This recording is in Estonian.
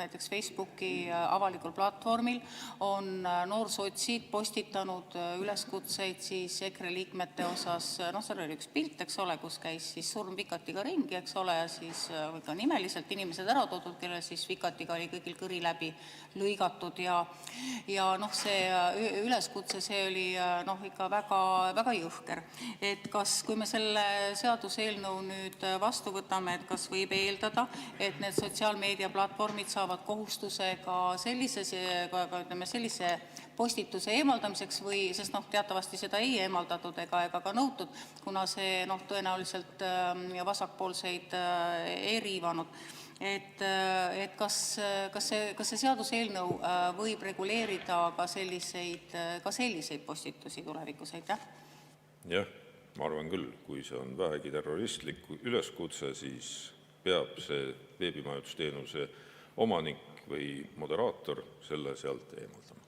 näiteks Facebooki avalikul platvormil on noorsotsid postitanud üleskutseid siis EKRE liikmete osas. Seal oli üks pilt, eks ole, kus käis siis surm vikatiga ringi, eks ole, ja siis ka nimeliselt inimesed ära toodud, kellel siis vikatiga oli kõigil kõri läbi lõigatud ja see üleskutse, see oli ikka väga jõhker. Et kui me selle seaduseelnõu nüüd vastu võtame, et kas võib eeldada, et need sotsiaalmeediaplatvormid saavad kohustuse ka sellise postituse eemaldamiseks sest teatavasti seda ei eemaldatud ega ka nõutud, kuna see tõenäoliselt vasakpoolseid ei riivanud. Kas see seaduseelnõu võib reguleerida ka selliseid postitusi tulevikus? Jah, ma arvan küll, kui see on vähegi terroristlik üleskutse, siis peab see veebimajutusteenuse omanik või moderaator selle sealt eemaldama.